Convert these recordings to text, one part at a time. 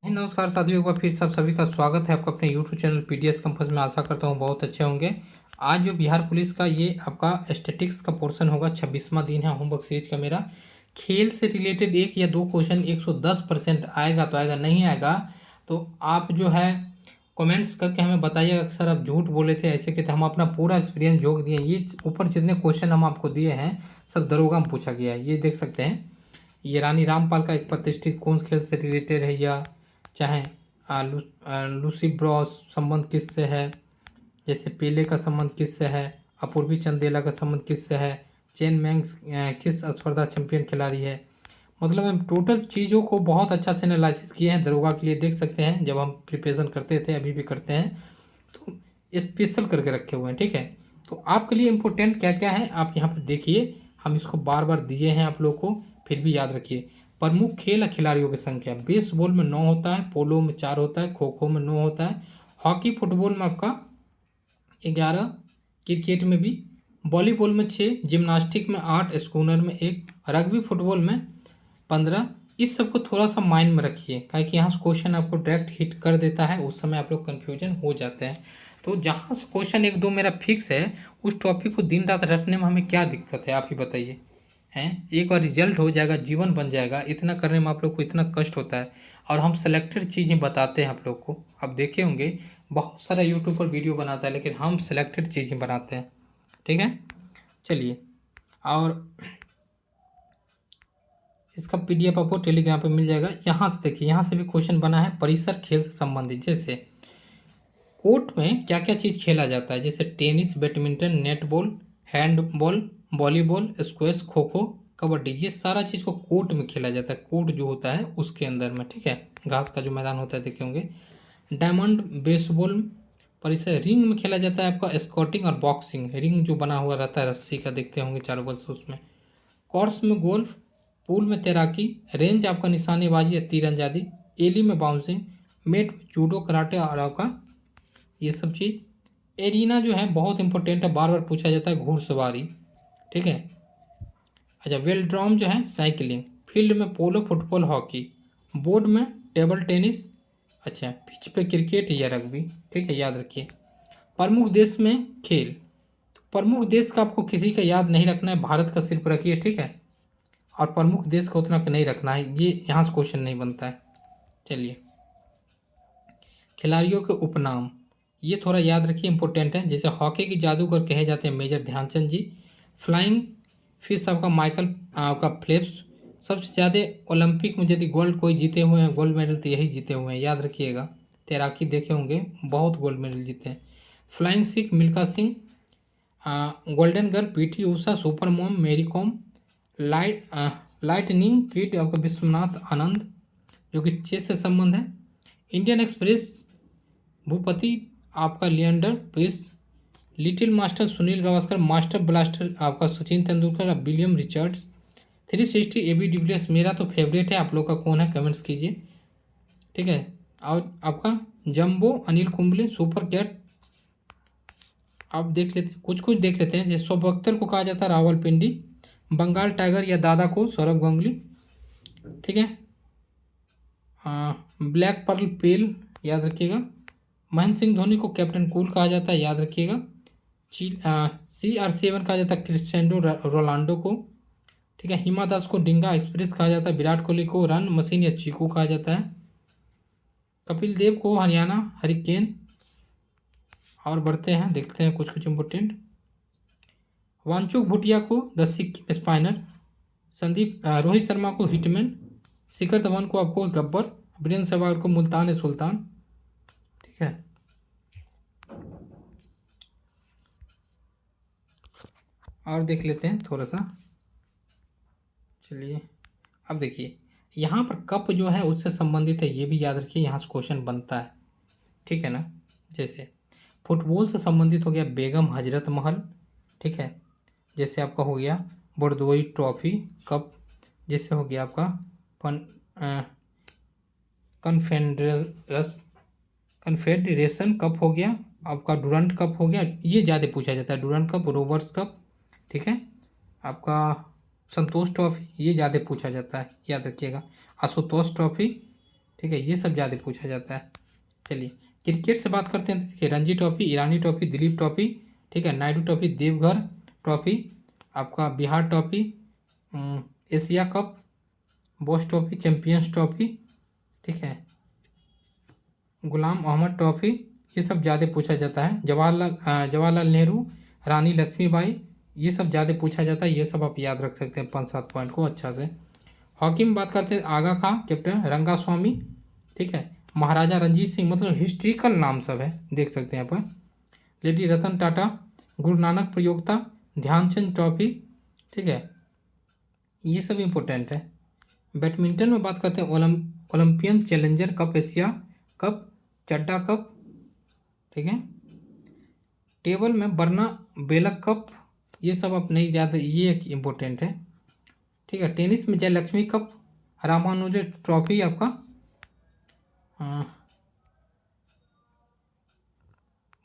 नमस्कार साथियों, एक बार फिर सब सभी का स्वागत है आपका अपने यूट्यूब चैनल पीडीएस कंपस में। आशा करता हूँ बहुत अच्छे होंगे। आज जो बिहार पुलिस का ये आपका स्टैटिक्स का पोर्शन होगा, 26वां दिन है होमवर्क सीरीज का मेरा। खेल से रिलेटेड एक या दो क्वेश्चन 110% आएगा तो आएगा, नहीं आएगा तो आप जो है कमेंट्स करके हमें बताइएगा कि सर आप झूठ बोले थे, ऐसे कहते। हम अपना पूरा एक्सपीरियंस झोंक दिए। ये ऊपर जितने क्वेश्चन हम आपको दिए हैं सब दरोगा में पूछा गया है, ये देख सकते हैं। ये रानी रामपाल का एक प्रतिष्ठित कौन खेल से रिलेटेड है, या चाहे लूसी ब्रॉस संबंध किससे है, जैसे पेले का संबंध किससे है, अपूर्वी चंदेला का संबंध किससे है, चेन मैंग्स किस स्पर्धा चैंपियन खिलाड़ी है। मतलब हम टोटल चीज़ों को बहुत अच्छा से एनालिसिस किए हैं दरोगा के लिए, देख सकते हैं। जब हम प्रिपरेशन करते थे, अभी भी करते हैं, तो स्पेशल करके रखे हुए हैं, ठीक है। तो आपके लिए इम्पोर्टेंट क्या क्या है आप यहाँ पर देखिए। हम इसको बार बार दिए हैं आप लोग को, फिर भी याद रखिए। प्रमुख खेल खिलाड़ियों की संख्या, बेसबॉल में 9 होता है, पोलो में 4 होता है, खो खो में 9 होता है, हॉकी फुटबॉल में आपका 11, क्रिकेट में भी, वॉलीबॉल में 6, जिम्नास्टिक में 8, स्कूनर में 1, रग्बी फुटबॉल में 15। इस सबको थोड़ा सा माइंड में रखिए, क्योंकि यहाँ से क्वेश्चन आपको डायरेक्ट हिट कर देता है, उस समय आप लोग कन्फ्यूजन हो जाते हैं। तो जहाँ से क्वेश्चन एक दो मेरा फिक्स है, उस टॉपिक को दिन रात रटने में हमें क्या दिक्कत है, आप ही बताइए। हैं, एक बार रिजल्ट हो जाएगा, जीवन बन जाएगा, इतना करने में आप लोग को इतना कष्ट होता है। और हम सेलेक्टेड चीज़ें बताते हैं आप लोग को। आप देखे होंगे बहुत सारा यूट्यूब पर वीडियो बनाता है, लेकिन हम सेलेक्टेड चीज़ें बनाते हैं, ठीक है। चलिए, और इसका पीडीएफ आपको टेलीग्राम पे मिल जाएगा। यहाँ से देखिए, यहाँ से भी क्वेश्चन बना है परिसर खेल से संबंधित। जैसे कोर्ट में क्या क्या चीज़ खेला जाता है, जैसे tennis, badminton, netball, handball, volleyball, squash, kho kho, kabaddi, ये सारा चीज़ को कोर्ट में खेला जाता है। कोर्ट जो होता है उसके अंदर में, ठीक है, घास का जो मैदान होता है, देखे होंगे। डायमंड बेसबॉल परिसर रिंग में खेला जाता है आपका स्कॉटिंग और बॉक्सिंग, रिंग जो बना हुआ रहता है रस्सी का, देखते होंगे चारों बल से उसमें। कोर्स में गोल्फ, पूल में तैराकी, रेंज आपका निशानेबाजी या तीरंदाजी, एली में बाउंसिंग, मेट में जूडो, कराटे और आपका ये सब चीज़। एरिना जो है बहुत इंपॉर्टेंट है, बार बार पूछा जाता है, घुड़सवारी, ठीक है। अच्छा, वेलड्रॉम जो है साइकिलिंग, फील्ड में पोलो, फुटबॉल, हॉकी, बोर्ड में टेबल टेनिस, अच्छा पिच पे क्रिकेट या रग्बी, ठीक है, याद रखिए। प्रमुख देश में खेल, तो प्रमुख देश का आपको किसी का याद नहीं रखना है, भारत का सिर्फ रखिए, ठीक है। और प्रमुख देश का उतना नहीं रखना है, ये यहाँ से क्वेश्चन नहीं बनता है। चलिए, खिलाड़ियों के उपनाम, ये थोड़ा याद रखिए, इंपॉर्टेंट है। जैसे हॉकी के जादूगर कहे जाते हैं मेजर ध्यानचंद जी। फ्लाइंग फिश आपका माइकल आपका फेल्प्स। सबसे ज़्यादा ओलंपिक में यदि गोल्ड कोई जीते हुए हैं, गोल्ड मेडल, तो यही जीते हुए हैं, याद रखिएगा। तैराकी देखे होंगे, बहुत गोल्ड मेडल जीते हैं। Flying Sikh Milkha Singh, golden girl PT Usha, super mom Mary com, lightning kid आपका विश्वनाथ आनंद, जो कि चेस से संबंध है। इंडियन एक्सप्रेस भूपति आपका Leander Paes, little master Sunil Gavaskar, master blaster आपका सचिन तेंदुलकर और विलियम रिचर्ड्स। 360 एबी डिविलियर्स मेरा तो फेवरेट है, आप लोग का कौन है कमेंट्स कीजिए, ठीक है। और आपका jumbo Anil Kumble, super cat आप देख लेते हैं, कुछ कुछ देख लेते हैं। जैसे शोएब अख्तर को कहा जाता है रावलपिंडी, बंगाल टाइगर या दादा को सौरभ गांगुली, ठीक है। ब्लैक पर्ल पेल, याद रखिएगा। महेंद्र सिंह धोनी को कैप्टन कूल कहा जाता है, याद रखिएगा। CR7 कहा जाता है क्रिस्टियानो रोनाल्डो को, ठीक है। हिमा दास को डिंगा एक्सप्रेस कहा जाता है, विराट कोहली को रन मशीन या चीकू कहा जाता है, कपिल देव को हरियाणा हरिकेन। और बढ़ते हैं, देखते हैं कुछ कुछ इम्पोर्टेंट। वांचुक भूटिया को द सिक्किम स्पाइनर, संदीप रोहित शर्मा को हिटमैन, शिखर धवन को आपको गब्बर, वीरेंद्र सहवाग को मुल्तान सुल्तान, ठीक है। और देख लेते हैं थोड़ा सा। चलिए, अब देखिए, यहाँ पर कप जो है उससे संबंधित है, ये भी याद रखिए, यहाँ से क्वेश्चन बनता है, ठीक है ना। जैसे फुटबॉल से संबंधित हो गया बेगम हजरत महल, ठीक है। जैसे आपका हो गया बरदोई ट्रॉफी कप, जैसे हो गया आपका कन्फेडरेशन कप हो गया, आपका डूरंट कप हो गया, ये ज़्यादा पूछा जाता है, डूरंट कप, रोवर्स कप, ठीक है। आपका संतोष ट्रॉफी, ये ज़्यादा पूछा जाता है, याद रखिएगा। आशुतोष ट्रॉफी, ठीक है, ये सब ज़्यादा पूछा जाता है। चलिए क्रिकेट से बात करते हैं। देखिए रणजी ट्रॉफी, ईरानी ट्रॉफी, दिलीप ट्रॉफी, ठीक है, नायडू ट्रॉफी, देवघर ट्रॉफी, आपका Bihar trophy, Asia cup, boss trophy, champions trophy, ठीक है, गुलाम मोहम्मद ट्रॉफी, ये सब ज़्यादा पूछा जाता है। जवाहरलाल नेहरू, रानी लक्ष्मीबाई, ये सब ज़्यादा पूछा जाता है। ये सब आप याद रख सकते हैं 5-7 पॉइंट को अच्छा से। हॉकी में बात करते हैं, आगा खां कैप्टन, रंगास्वामी, ठीक है, महाराजा रंजीत सिंह, मतलब हिस्ट्रिकल नाम सब है, देख सकते हैं यहाँ पर। लेडी रतन टाटा, गुरु नानक प्रतियोगिता, ध्यानचंद ट्रॉफी, ठीक है, ये सब इम्पोर्टेंट है। बैडमिंटन में बात करते हैं, Olympian challenger cup, Asia cup, Chadda cup, ठीक है, टेबल में बरना बेलक कप, ये सब आप नहीं याद, ये एक इम्पोर्टेंट है, ठीक है। टेनिस में जयलक्ष्मी कप, रामानुजन ट्रॉफी आपका,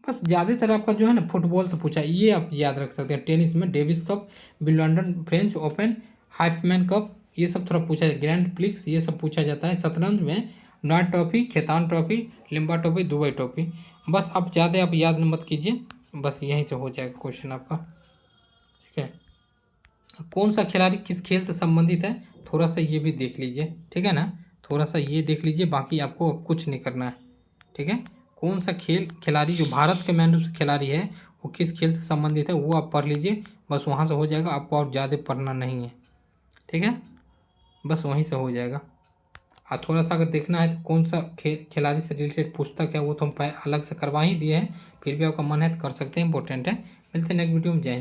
बस ज़्यादातर आपका जो है ना फुटबॉल से पूछा है, ये आप याद रख सकते हैं। टेनिस में Davis cup, Wimbledon, French open, Hopman cup, ये सब थोड़ा पूछा है, ग्रैंड प्रिक्स, ये सब पूछा जाता है। शतरंज में नॉट ट्रॉफी, खेतान ट्रॉफी, लिम्बा ट्रॉफी, दुबई ट्रॉफी, बस आप ज़्यादा आप याद मत कीजिए, बस यहीं से हो जाएगा क्वेश्चन आपका, ठीक है। कौन सा खिलाड़ी किस खेल से संबंधित है, थोड़ा सा ये भी देख लीजिए, ठीक है ना, थोड़ा सा ये देख लीजिए, बाकी आपको अब कुछ नहीं करना है, ठीक है। कौन सा खिलाड़ी जो भारत के मैन खिलाड़ी है वो किस खेल से संबंधित है वो आप पढ़ लीजिए, बस वहाँ से हो जाएगा, आपको और ज़्यादा पढ़ना नहीं है, ठीक है, बस वहीं से हो जाएगा। और थोड़ा सा अगर देखना है तो कौन सा खिलाड़ी से रिलेटेड पुस्तक है वो तो हम अलग से करवा ही दिए हैं, फिर भी आपका मन है तो कर सकते हैं, इंपॉर्टेंट है। मिलते हैं नेक्स्ट वीडियो में, जय हिंद।